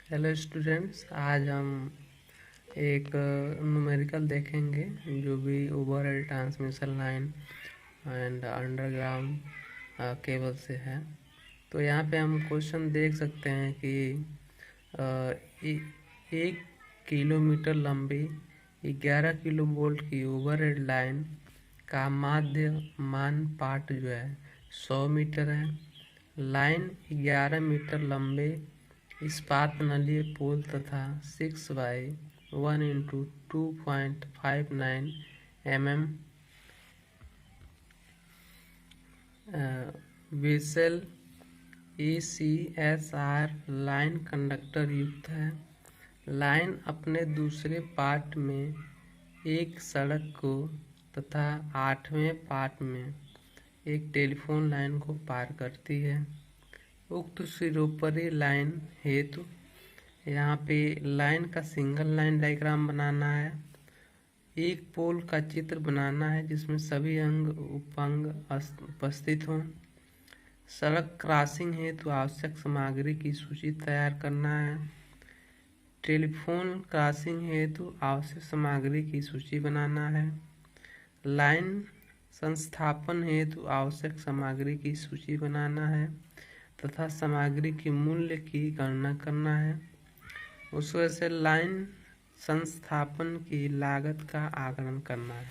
Hello students, आज हम एक न्यूमेरिकल देखेंगे जो भी overhead transmission line and underground cable से है। तो यहाँ पे हम क्वेश्चन देख सकते हैं कि 1 किलोमीटर लंबी 11 किलो वोल्ट की ओवरहेड लाइन का माध्य मान पार्ट जो है 100 मीटर है। लाइन 11 मीटर लंबे इस्पात नलीय पोल तथा 6/1 × 2.59 mm विसेल ECSR लाइन कंडक्टर युक्त है। लाइन अपने दूसरे पार्ट में एक सड़क को तथा 8वें पार्ट में एक टेलीफोन लाइन को पार करती है। उक्त सिरोपरी लाइन हेतु यहाँ पे लाइन का सिंगल लाइन डायग्राम बनाना है। एक पोल का चित्र बनाना है जिसमें सभी अंग उपांग उपस्थित हों। सड़क क्रॉसिंग हेतु आवश्यक सामग्री की सूची तैयार करना है। टेलीफोन क्रॉसिंग हेतु आवश्यक सामग्री की सूची बनाना है। लाइन संस्थापन हेतु आवश्यक सामग्री की सूची बनाना है तथा सामग्री की मूल्य की गणना करना है। उस वजह से लाइन संस्थापन की लागत का आकलन करना है।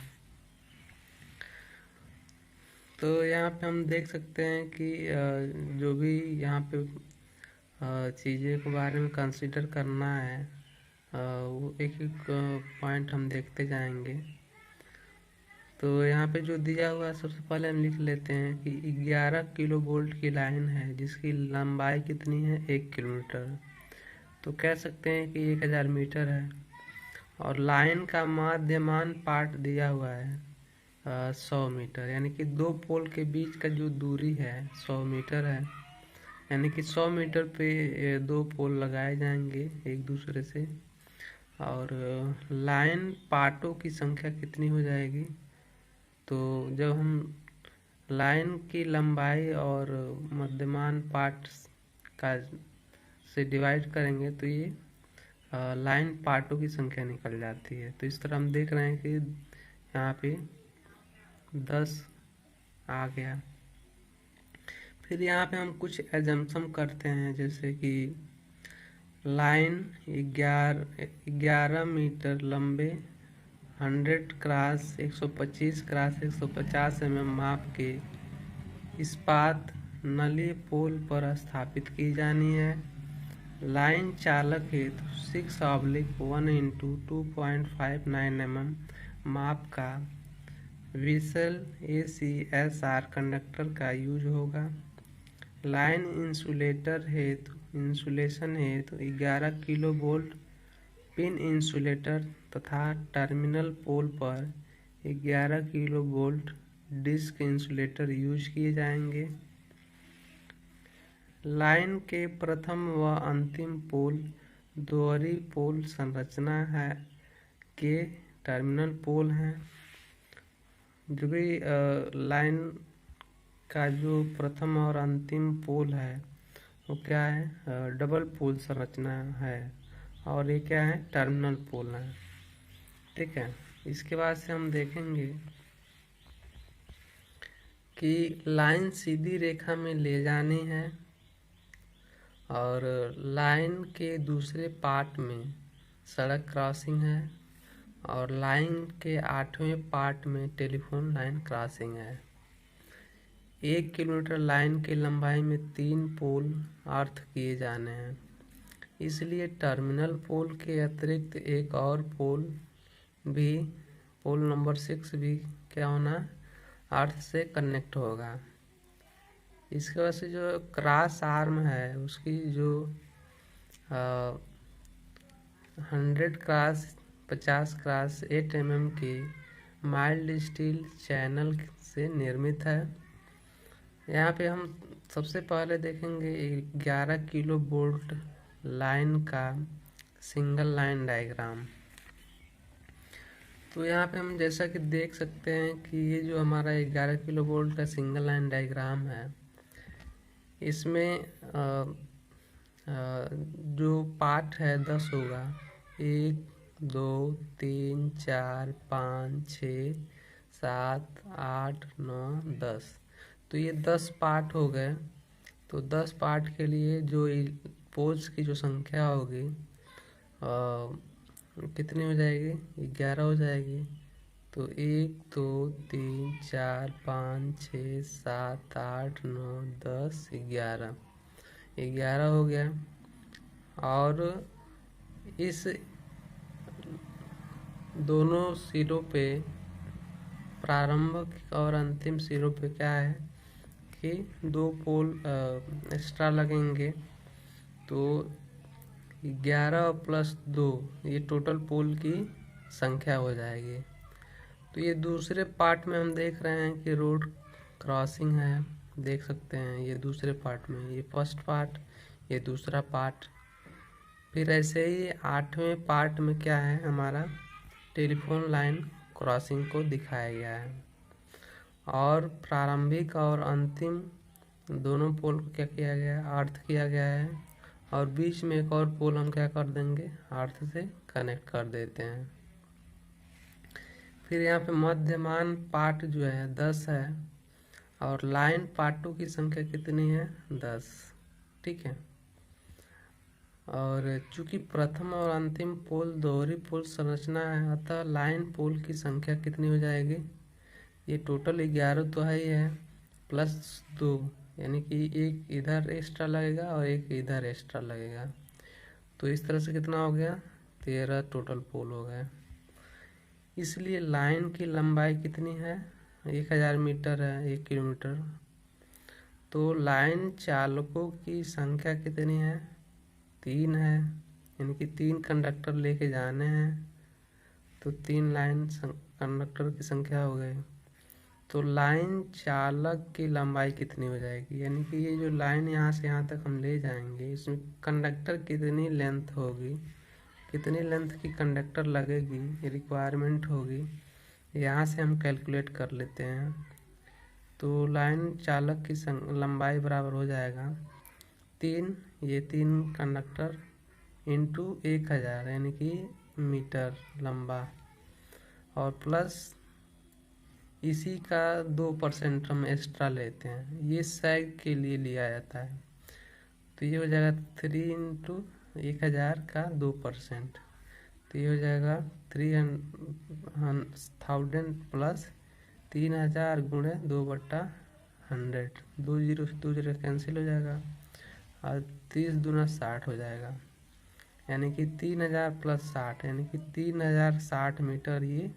तो यहाँ पे हम देख सकते हैं कि जो भी यहाँ पे चीज़ें के बारे में कंसीडर करना है वो एक एक पॉइंट हम देखते जाएंगे। तो यहाँ पे जो दिया हुआ है सबसे पहले हम लिख लेते हैं कि 11 किलो वोल्ट की लाइन है जिसकी लंबाई कितनी है 1 किलोमीटर। तो कह सकते हैं कि 1000 मीटर है और लाइन का माध्यमान पार्ट दिया हुआ है 100 मीटर, यानी कि दो पोल के बीच का जो दूरी है 100 मीटर है। यानी कि 100 मीटर पे दो पोल लगाए जाएंगे एक दूसरे से। और लाइन पार्टों की संख्या कितनी हो जाएगी, तो जब हम लाइन की लंबाई और मध्यमान पार्ट का से डिवाइड करेंगे तो ये लाइन पार्टों की संख्या निकल जाती है। तो इस तरह हम देख रहे हैं कि यहाँ पे 10 आ गया। फिर यहाँ पे हम कुछ एजम्पशन करते हैं, जैसे कि लाइन 11 मीटर लंबे 100 क्रॉस 125 क्रॉस 150 mm माप के इस्पात नली पोल पर स्थापित की जानी है। लाइन चालक हेतु 6/1 × 2.59 mm माप का विसेल ECSR कंडक्टर का यूज होगा। लाइन इंसुलेशन हेतु 11 किलो वोल्ट पिन इंसुलेटर तथा टर्मिनल पोल पर 11 kilo volt disc insulator use किए जाएंगे। लाइन के प्रथम व अंतिम पोल दोहरी पोल संरचना है के टर्मिनल पोल हैं। जो भी लाइन का जो प्रथम और अंतिम पोल है वो क्या है, डबल पोल संरचना है और ये क्या है, टर्मिनल पोल है। ठीक है, इसके बाद से हम देखेंगे कि लाइन सीधी रेखा में ले जानी है और लाइन के दूसरे पार्ट में सड़क क्रॉसिंग है और लाइन के 8वें पार्ट में टेलीफोन लाइन क्रॉसिंग है। 1 किलोमीटर लाइन की लंबाई में 3 पोल अर्थ किए जाने हैं, इसलिए टर्मिनल पोल के अतिरिक्त एक और पोल भी, पोल नंबर 6 भी क्या होना, अर्थ से कनेक्ट होगा। इसके वजह से जो क्रॉस आर्म है उसकी जो 100 क्रॉस 50 क्रॉस 8 mm की माइल्ड स्टील चैनल से निर्मित है। यहाँ पे हम सबसे पहले देखेंगे 11 किलो वोल्ट लाइन का सिंगल लाइन डायग्राम। तो यहाँ पे हम जैसा कि देख सकते हैं कि ये जो हमारा 11 किलो वोल्ट का सिंगल लाइन डायग्राम है, इसमें जो पार्ट है 10 होगा, 1 2 3 4 5 6 7 8 9 10। तो ये 10 पार्ट हो गए। तो 10 पार्ट के लिए जो पोल्स की जो संख्या होगी कितनी हो जाएगी? 11 हो जाएगी। तो 1 2 3 4 5 6 7 8 9 10 11 11 हो गया। और इस दोनों सिरों पे, प्रारंभिक और अंतिम सिरों पे क्या है कि 2 पोल एक्स्ट्रा लगेंगे। तो 11 प्लस 2 ये टोटल पोल की संख्या हो जाएगी। तो ये दूसरे पार्ट में हम देख रहे हैं कि रोड क्रॉसिंग है, देख सकते हैं ये दूसरे पार्ट में, ये फर्स्ट पार्ट, ये दूसरा पार्ट। फिर ऐसे ही 8वें पार्ट में क्या है, हमारा टेलीफोन लाइन क्रॉसिंग को दिखाया गया है। और प्रारंभिक और अंतिम दोनों पोल को क्या किया गया है? अर्थ किया गया है। और बीच में एक और पोल हम क्या कर देंगे? अर्थ से कनेक्ट कर देते हैं। फिर यहाँ पे मध्यमान पार्ट जो है 10 है और लाइन पार्टों की संख्या कितनी है? 10। ठीक है। और चूंकि प्रथम और अंतिम पोल दोहरी पोल संरचना है, अतः लाइन पोल की संख्या कितनी हो जाएगी? ये टोटल 11 तो है ही है, प्लस 2, यानी कि एक इधर एक्स्ट्रा लगेगा और एक इधर एक्स्ट्रा लगेगा। तो इस तरह से कितना हो गया? 13 टोटल पोल हो गए। इसलिए लाइन की लंबाई कितनी है? 1000 मीटर है, 1 किलोमीटर। तो लाइन चालकों की संख्या कितनी है? 3 है, यानी कि 3 कंडक्टर लेके जाने हैं। तो 3 लाइन कंडक्टर की संख्या हो गई। तो लाइन चालक की लंबाई कितनी हो जाएगी? यानी कि ये जो लाइन यहाँ से यहाँ तक हम ले जाएंगे, इसमें कंडक्टर कितनी लेंथ होगी, कितनी लेंथ की कंडक्टर लगेगी, रिक्वायरमेंट होगी, यहाँ से हम कैलकुलेट कर लेते हैं। तो लाइन चालक की लंबाई बराबर हो जाएगा 3, ये 3 कंडक्टर इंटू 1000, यानी कि मीटर लंबा, और प्लस इसी का 2% हम एक्स्ट्रा लेते हैं, ये सैग के लिए लिया जाता है। तो ये हो जाएगा 3 इंटू 1000 का 2%। तो ये हो जाएगा 300,000 प्लस 3000 गुणे 2/100। 2 जीरो 2 जीरो कैंसिल हो जाएगा और 30 दूना 60 हो जाएगा, यानी कि 3000 प्लस 60, यानी कि 3060 मीटर ये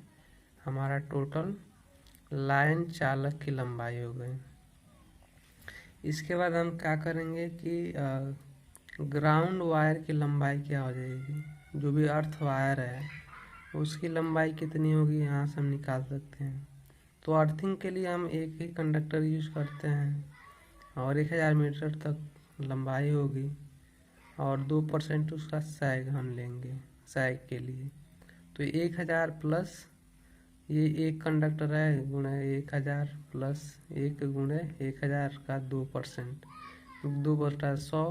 हमारा टोटल लाइन चालक की लंबाई हो गई। इसके बाद हम क्या करेंगे कि ग्राउंड वायर की लंबाई क्या हो जाएगी? जो भी अर्थ वायर है उसकी लंबाई कितनी होगी, यहाँ से हम निकाल सकते हैं। तो अर्थिंग के लिए हम एक ही कंडक्टर यूज करते हैं और 1000 मीटर तक लंबाई होगी और 2% उसका सैग हम लेंगे सैग के लिए। तो 1000 प्लस ये एक कंडक्टर है गुणे 1000 प्लस 1 गुणे 1000 का 2%, 2/100,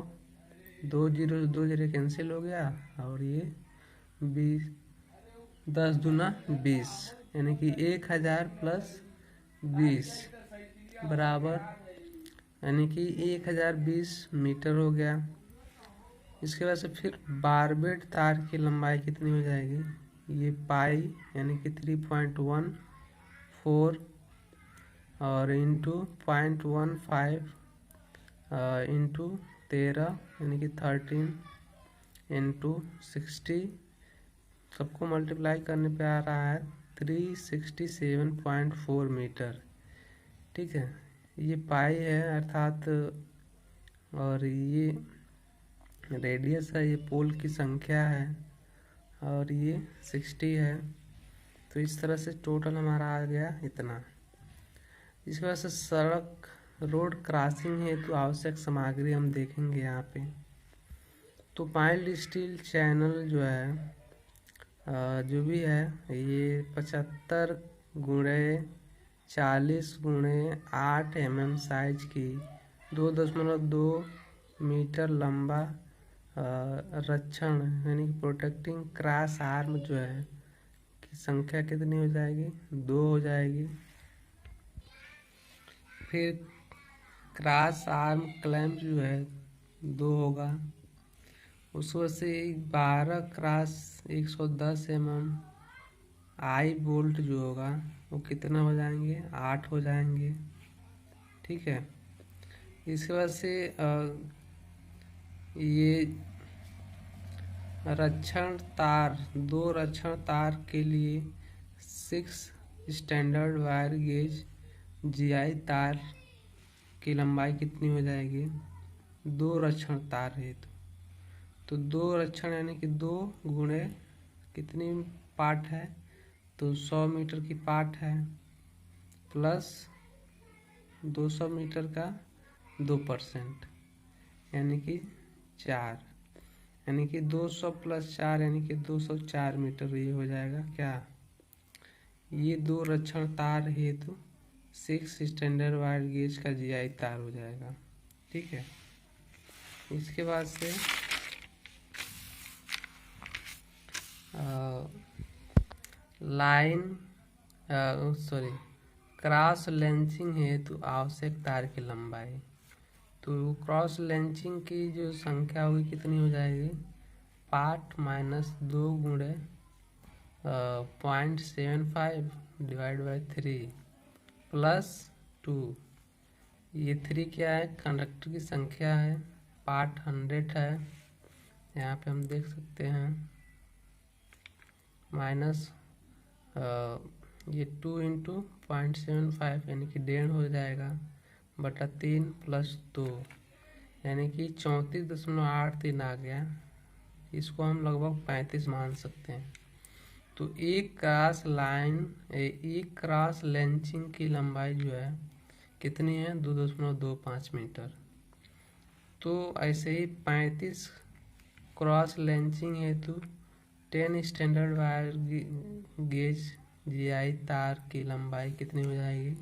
2 जीरो कैंसिल हो गया और ये 20, 10 दूना 20, यानी कि 1000 प्लस 20 बराबर, यानी कि 1020 मीटर हो गया। इसके बाद से फिर बारबेट तार की लंबाई कितनी हो जाएगी? ये पाई, यानी कि 3.14 और इंटू 0.15 इंटू 13, यानी कि 13 इंटू 60, सबको मल्टीप्लाई करने पे आ रहा है 367.4 मीटर। ठीक है, ये पाई है अर्थात, और ये रेडियस है, ये पोल की संख्या है, और ये 60 है। तो इस तरह से टोटल हमारा आ गया इतना। इसके बाद से सड़क रोड क्रॉसिंग है तो आवश्यक सामग्री हम देखेंगे यहाँ पे। तो माइल्ड स्टील चैनल जो है जो भी है ये 75 गुणे 40 गुणे 8 mm साइज की 2.2 मीटर लंबा रक्षण यानी कि प्रोटेक्टिंग क्रॉस आर्म जो है की संख्या कितनी हो जाएगी, 2 हो जाएगी। फिर क्रॉस आर्म क्लैंप जो है 2 होगा। उसमें से 12 क्रॉस 110 mm आई बोल्ट जो होगा वो कितना हो जाएंगे, 8 हो जाएंगे। ठीक है। इसके बाद से ये रक्षण तार, 2 रक्षण तार के लिए 6 स्टैंडर्ड वायर गेज जीआई तार की लंबाई कितनी हो जाएगी, 2 रक्षण तार है तो 2 रक्षण यानी कि 2 गुणे कितनी पार्ट है, तो 100 मीटर की पार्ट है, प्लस 200 मीटर का 2% यानी कि 4, यानी कि 200 + 4 यानी कि 204 मीटर ये हो जाएगा क्या, ये 2 रक्षण तार हेतु 6 स्टैंडर्ड वायर गेज का जीआई तार हो जाएगा। ठीक है। इसके बाद से लाइन क्रॉस लेंचिंग हेतु आवश्यक तार की लंबाई, तो क्रॉस लेंचिंग की जो संख्या होगी कितनी हो जाएगी, पार्ट -2 गुणे 0.75 / 3 + 2, ये 3 क्या है, कंडक्टर की संख्या है, पार्ट 100 है, यहाँ पे हम देख सकते हैं, माइनस ये 2 × 0.75 यानी कि 1.5 हो जाएगा, बटा 3 + 2 यानी कि 34.83 आ गया। इसको हम लगभग 35 मान सकते हैं। तो एक क्रॉस लेंचिंग की लंबाई जो है कितनी है, 2.25 मीटर। तो ऐसे ही 35 क्रॉस लेंचिंग हेतु 10 स्टैंडर्ड वायर गेज जीआई तार की लंबाई कितनी हो जाएगी,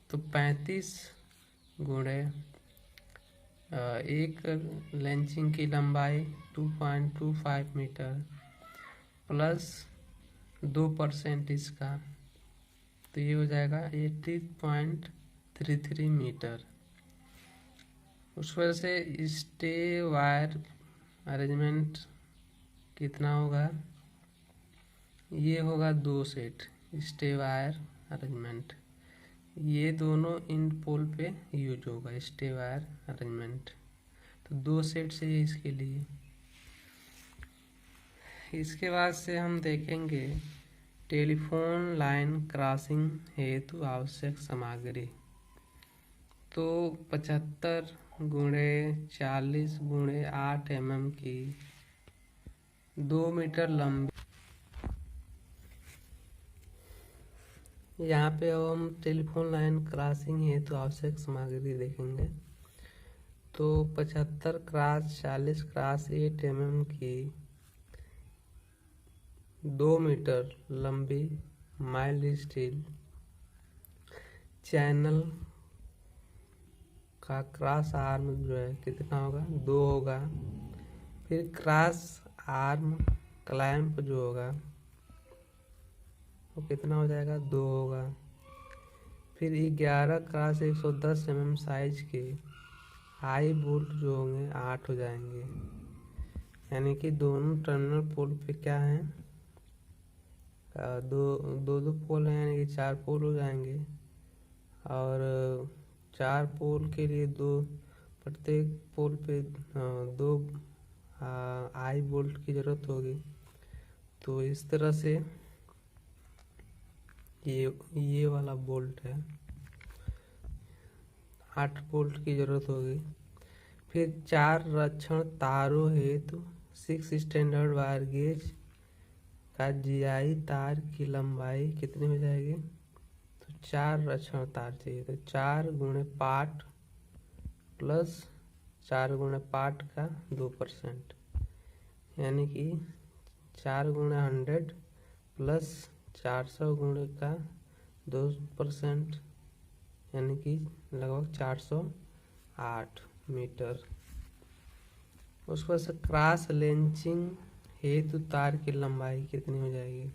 तो 35 गुणे एक लेंचिंग की लंबाई 2.25 मीटर प्लस 2% इसका, तो ये हो जाएगा 80.33 मीटर। उस वजह से स्टे वायर अरेंजमेंट कितना होगा, ये होगा 2 सेट स्टे वायर अरेंजमेंट, ये दोनों इन पोल पे यूज होगा स्टे वायर अरेंजमेंट, तो 2 सेट चाहिए इसके लिए। इसके बाद से हम देखेंगे टेलीफोन लाइन क्रॉसिंग हेतु आवश्यक सामग्री, तो 75 × 40 × 8 mm की 2 मीटर लंबी, यहाँ पे अब हम टेलीफोन लाइन क्रॉसिंग हेतु आवश्यक सामग्री देखेंगे। तो 75 × 40 × 8 mm की 2 मीटर लंबी माइल्ड स्टील चैनल का क्रॉस आर्म जो है कितना होगा, 2 होगा। फिर क्रॉस आर्म क्लैंप जो होगा वो कितना हो जाएगा, 2 होगा। फिर 11 × 110 mm साइज के हाई बोल्ट जो होंगे 8 हो जाएंगे, यानी कि दोनों टर्मिनल पोल पे क्या है, दो पोल हैं, यानी कि 4 पोल हो जाएंगे। और 4 पोल के लिए प्रत्येक पोल पे 2 आई बोल्ट की ज़रूरत होगी। तो इस तरह से ये वाला बोल्ट है, 8 बोल्ट की ज़रूरत होगी। फिर 4 रक्षण तारों हेतु 6 स्टैंडर्ड वायर गेज का जीआई तार की लंबाई कितनी हो जाएगी, तो 4 रक्षण तार चाहिए, तो 4 × पार्ट प्लस 4 × पार्ट का 2%, यानी कि 4 × 100 प्लस 400 × का 2%, यानी कि लगभग 408 मीटर। उसके बाद से क्रॉस लेंचिंग हेतु तार की लंबाई कितनी हो जाएगी।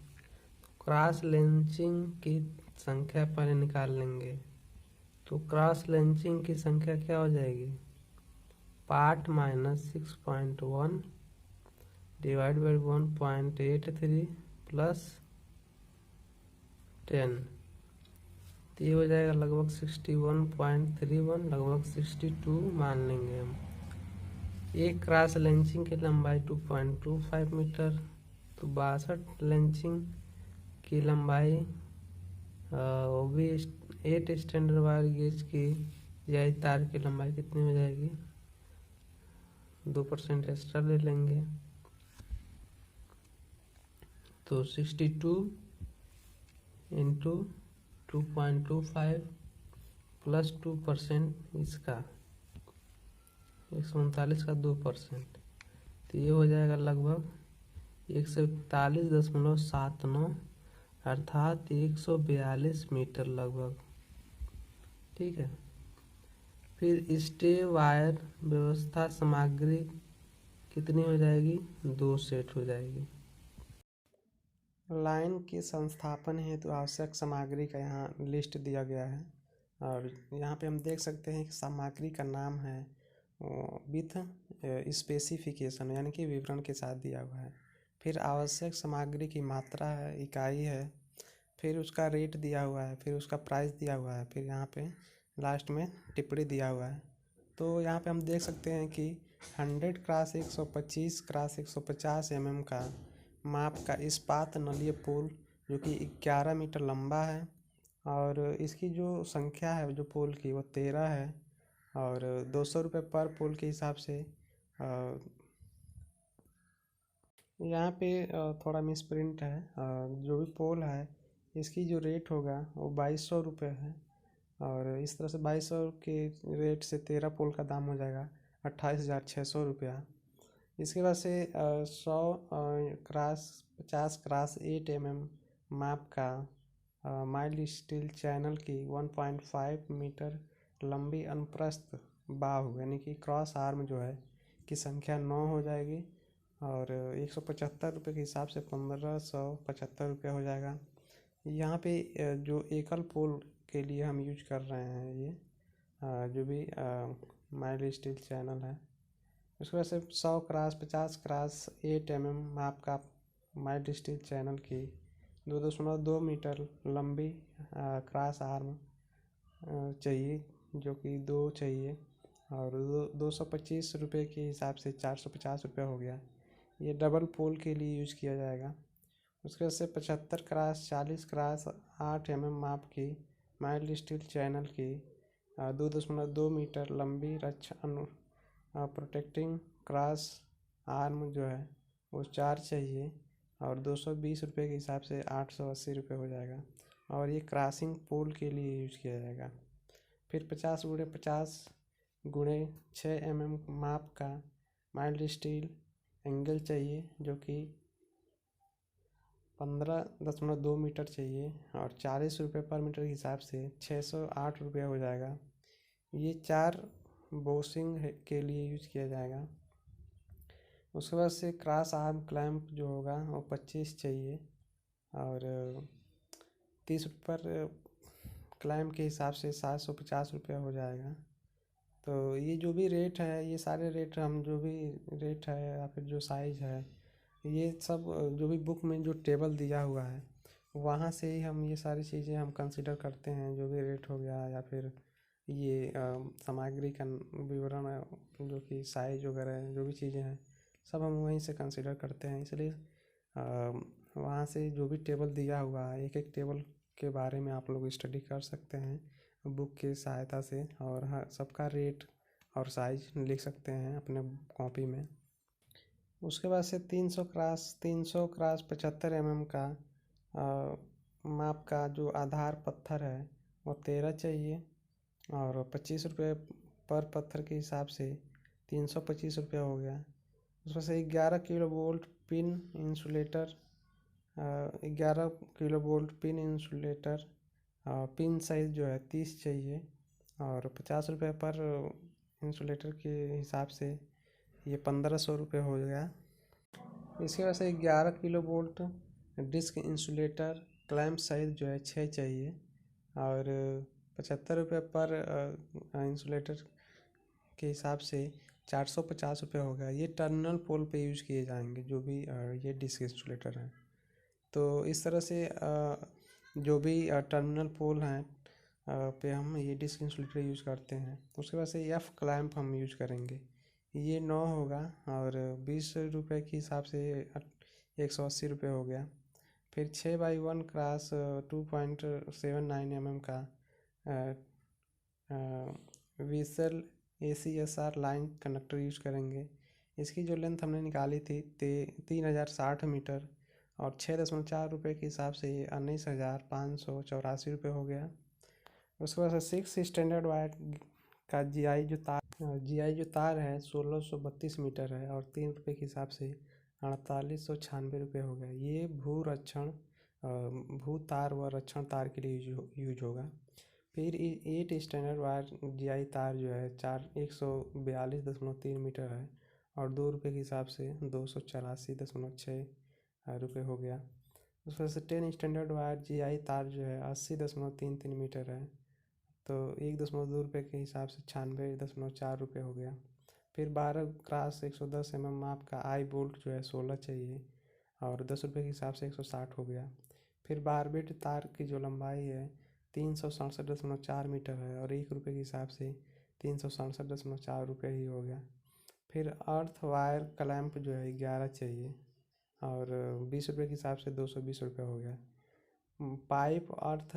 क्रॉस लेंचिंग की संख्या पहले निकाल लेंगे। तो क्रॉस लेंचिंग की संख्या क्या हो जाएगी, part minus 6.1 divide by 1.83 plus 10, तो ये हो जाएगा लगभग 61.31, लगभग 62 मान लेंगे हम। एक क्रॉस लेंचिंग की लंबाई 2.25 मीटर, तो 62 लेंचिंग की लंबाई वो भी 8 स्टैंडर्ड वायर गेज की यही तार की लंबाई कितनी हो जाएगी, 2% एक्स्ट्रा ले लेंगे, तो 62 इंटू 2.25 प्लस 2% इसका 139 का 2%, तो ये हो जाएगा लगभग 141.79 अर्थात 142 मीटर लगभग। ठीक है। फिर स्टे वायर व्यवस्था सामग्री कितनी हो जाएगी, 2 सेट हो जाएगी। लाइन के संस्थापन हेतु तो आवश्यक सामग्री का यहाँ लिस्ट दिया गया है, और यहाँ पे हम देख सकते हैं कि सामग्री का नाम है विथ स्पेसिफिकेशन, यानी कि विवरण के साथ दिया हुआ है। फिर आवश्यक सामग्री की मात्रा है, इकाई है, फिर उसका रेट दिया हुआ है, फिर उसका प्राइस दिया हुआ है, फिर यहाँ पे लास्ट में टिप्पणी दिया हुआ है। तो यहाँ पे हम देख सकते हैं कि 100 क्रॉस 125 क्रॉस 150 mm का माप का इस्पात नलीय पोल जो कि 11 मीटर लंबा है, और इसकी जो संख्या है जो पोल की वो 13 है, और 200 रुपये पर पोल के हिसाब से यहाँ पे थोड़ा मिसप्रिंट है। जो भी पोल है इसकी जो रेट होगा वो 2200 रुपये है, और इस तरह से 2200 के रेट से 13 पोल का दाम हो जाएगा 28,600 रुपया। इसके बाद से 100 क्रॉस 50 क्रॉस 8 mm माप का माइल्ड स्टील चैनल की 1.5 मीटर लंबी अनुप्रस्थ बाहु यानी कि क्रॉस आर्म जो है की संख्या 9 हो जाएगी, और 175 रुपये के हिसाब से 1575 रुपये हो जाएगा। यहाँ पे जो एकल पोल के लिए हम यूज कर रहे हैं ये जो भी माइल्ड स्टील चैनल है, उसके बाद से 100 क्रॉस 50 क्रॉस 8 mm माप का माइल्ड स्टील चैनल की 2.2 मीटर लंबी क्रॉस आर्म चाहिए, जो कि 2 चाहिए, और 225 रुपये के हिसाब से 450 रुपये हो गया। ये डबल पोल के लिए यूज किया जाएगा। उसके बाद से 75 क्रॉस 40 क्रॉस 8 mm माप की माइल्ड स्टील चैनल की 2.2 मीटर लंबी रक्षा प्रोटेक्टिंग क्रॉस आर्म जो है वो 4 चाहिए, और 220 रुपये के हिसाब से 880 रुपये हो जाएगा, और ये क्रॉसिंग पोल के लिए यूज किया जाएगा। फिर 50x6 mm माप का माइल्ड स्टील एंगल चाहिए, जो कि 15.2 मीटर चाहिए, और 40 रुपये पर मीटर के हिसाब से 608 रुपये हो जाएगा। ये 4 बोसिंग के लिए यूज किया जाएगा। उसके बाद से क्रॉस आर्म क्लैंप जो होगा वो 25 चाहिए, और 30 रुपये पर क्लैंप के हिसाब से 750 रुपये हो जाएगा। तो ये जो भी रेट है, ये सारे रेट हम जो भी रेट है या फिर जो साइज़ है, ये सब जो भी बुक में जो टेबल दिया हुआ है वहाँ से ही हम ये सारी चीज़ें हम कंसिडर करते हैं। जो भी रेट हो गया या फिर ये सामग्री का विवरण जो कि साइज वगैरह जो भी चीज़ें हैं सब हम वहीं से कंसिडर करते हैं। इसलिए वहाँ से जो भी टेबल दिया हुआ है एक एक टेबल के बारे में आप लोग स्टडी कर सकते हैं बुक की सहायता से, और हाँ सबका रेट और साइज लिख सकते हैं अपने कॉपी में। उसके बाद से 300 क्रॉस 75 mm का माप का जो आधार पत्थर है वो 13 चाहिए, और 25 रुपये पर पत्थर के हिसाब से 325 रुपये हो गया। उसमें से 11 kilo volt pin insulator 11 kilo volt pin insulator pin size जो है 30 चाहिए, और 50 रुपये पर इंसुलेटर के हिसाब से ये 1500 रुपये हो गया। इसके वजह से 11 kilo volt disc insulator clamp size जो है 6 चाहिए, और 75 रुपये पर इंसुलेटर के हिसाब से 450 रुपये हो गया। ये टर्मिनल पोल पे यूज़ किए जाएंगे जो भी ये डिस्क इंसुलेटर हैं। तो इस तरह से जो भी टर्मिनल पोल हैं पे हम ये डिस्क इंसुलेटर यूज़ करते हैं। उसके बाद से एफ क्लैम्प हम यूज करेंगे, ये 9 होगा, और 20 रुपये के हिसाब से 180 रुपये हो गया। फिर 6x1 क्रॉस 2.79 mm का whistle ACSR line connector use करेंगे। इसकी जो लेंथ हमने निकाली थी 3060 मीटर, और 6.4 रुपये के हिसाब से 19,584 रुपये हो गया। उसके बाद 6 स्टैंडर्ड वायर का GI जो तार है 1632 मीटर है, और 3 रुपये के हिसाब से 4896 रुपये हो गया। ये भू तार व रक्षण तार के लिए यूज होगा। फिर 8 स्टैंडर्ड वायर GI तार जो है 142.3 मीटर है, और 2 रुपये के हिसाब से 284.6 रुपये हो गया। उस वजह से 10 स्टैंडर्ड वायर GI तार जो है 80.33 मीटर है, तो 1.2 रुपये के हिसाब से 96.4 रुपये हो गया। फिर 12 क्रॉस 110 mm माप का आई बोल्ट जो है 16 चाहिए, और 10 रुपये के हिसाब से 160 हो गया। फिर बारबेट तार की जो लंबाई है 367.4 मीटर है, और 1 रुपये के हिसाब से 367.4 रुपये ही हो गया। फिर अर्थ वायर क्लैंप जो है 11 चाहिए, और 20 रुपये के हिसाब से 220 रुपये हो गया। पाइप अर्थ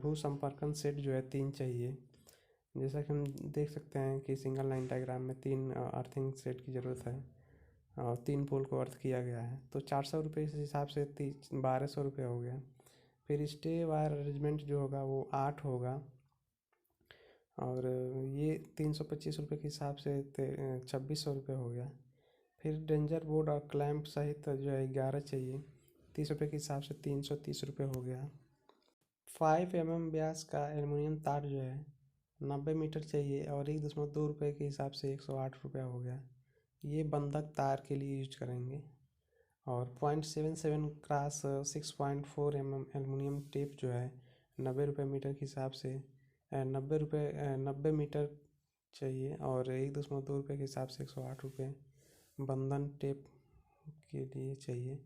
भू संपर्कन सेट जो है 3 चाहिए। जैसा कि हम देख सकते हैं कि सिंगल लाइन डायग्राम में 3 अर्थिंग सेट की ज़रूरत है, और 3 पोल को अर्थ किया गया है, तो 400 रुपये के हिसाब से 1200 रुपये हो गया। फिर स्टे वायर अरेंजमेंट जो होगा वो 8 होगा, और ये 325 रुपये के हिसाब से 2600 रुपये हो गया। फिर डेंजर बोर्ड और क्लैंप सहित जो है 11 चाहिए, 30 रुपये के हिसाब से 330 रुपये हो गया। 5 mm व्यास का एल्युमिनियम तार जो है 90 मीटर चाहिए, और 1.2 रुपये के हिसाब से 108 रुपया हो गया। ये बंधक तार के लिए यूज करेंगे। और 0.77 क्रॉस 6.4 mm एल्युमिनियम टेप जो है 90 रुपये मीटर के हिसाब से 90 मीटर चाहिए, और 1.2 रुपये के हिसाब से 108 रुपये बंधन टेप के लिए चाहिए।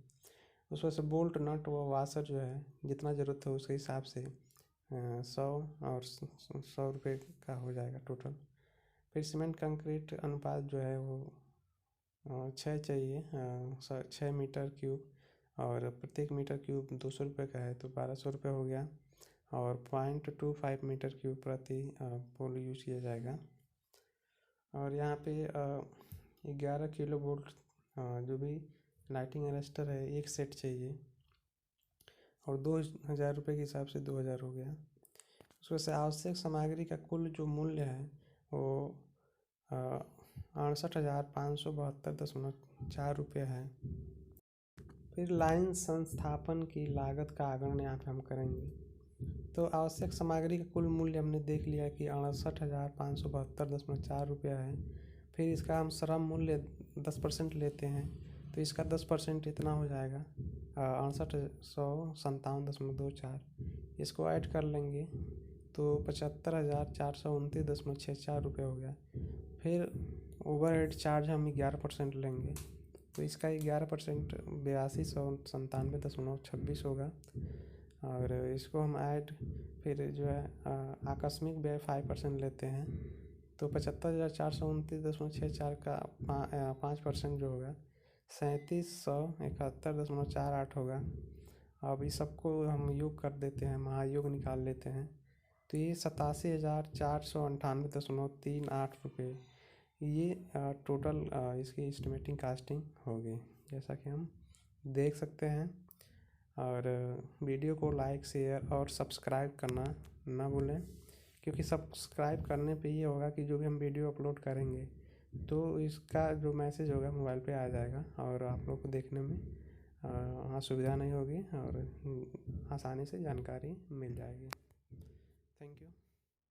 उस वजह से बोल्ट नट व वाशर जो है जितना ज़रूरत है उसके हिसाब से 100 और 100 रुपये का हो जाएगा टोटल। फिर सीमेंट कंक्रीट अनुपात जो है वो 6 चाहिए, 6 मीटर क्यूब, और प्रत्येक मीटर क्यूब 200 रुपये का है, तो 1200 रुपये हो गया। और 0.25 मीटर क्यूब प्रति पोल यूज किया जाएगा। और यहाँ पे 11 किलो वोल्ट जो भी लाइटिंग अरेस्टर है एक सेट चाहिए, और 2000 रुपये के हिसाब से 2000 हो गया। उसमें से आवश्यक सामग्री का कुल जो मूल्य है वो 68,572.4 रुपये है। फिर लाइन संस्थापन की लागत का आगणन यहाँ पे हम करेंगे। तो आवश्यक सामग्री का कुल मूल्य हमने देख लिया कि 68,572.4 रुपया है। फिर इसका हम श्रम मूल्य 10% लेते हैं, तो इसका 10% इतना हो जाएगा 68,157.24। इसको ऐड कर लेंगे तो 75,429.64 रुपये हो गया। फिर ओवरहेड चार्ज हम 11% लेंगे, तो इसका 11% 8297.26 होगा। और इसको हम ऐड फिर जो है आकस्मिक व्यय 5% लेते हैं, तो 75,429.64 का 5% जो होगा 3771.48 होगा। अब इस सबको हम योग कर देते हैं, महायोग निकाल लेते हैं, तो ये 87,498.38 रुपये ये टोटल इसकी एस्टिमेटिंग कास्टिंग होगी, जैसा कि हम देख सकते हैं। और वीडियो को लाइक शेयर और सब्सक्राइब करना ना भूलें, क्योंकि सब्सक्राइब करने पे ये होगा कि जो भी हम वीडियो अपलोड करेंगे तो इसका जो मैसेज होगा मोबाइल पे आ जाएगा, और आप लोग को देखने में असुविधा नहीं होगी, और आसानी से जानकारी मिल जाएगी। Thank you.